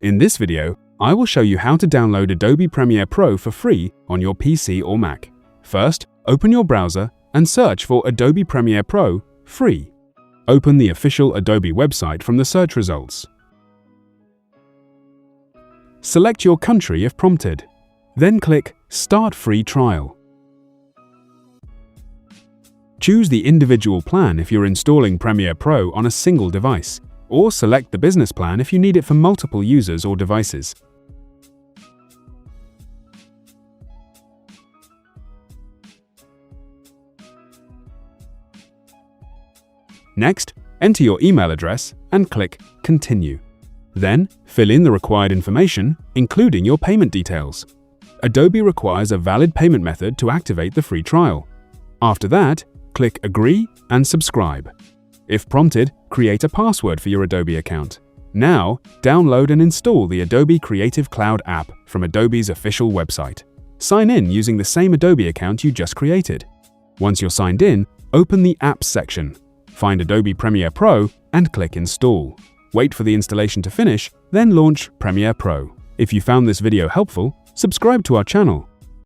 In this video, I will show you how to download Adobe Premiere Pro for free on your PC or Mac. First, open your browser and search for Adobe Premiere Pro free. Open the official Adobe website from the search results. Select your country if prompted. Then click Start Free Trial. Choose the individual plan if you're installing Premiere Pro on a single device, or select the business plan if you need it for multiple users or devices. Next, enter your email address and click Continue. Then, fill in the required information, including your payment details. Adobe requires a valid payment method to activate the free trial. After that, click Agree and Subscribe. If prompted, create a password for your Adobe account. Now, download and install the Adobe Creative Cloud app from Adobe's official website. Sign in using the same Adobe account you just created. Once you're signed in, open the Apps section. Find Adobe Premiere Pro and click Install. Wait for the installation to finish, then launch Premiere Pro. If you found this video helpful, subscribe to our channel.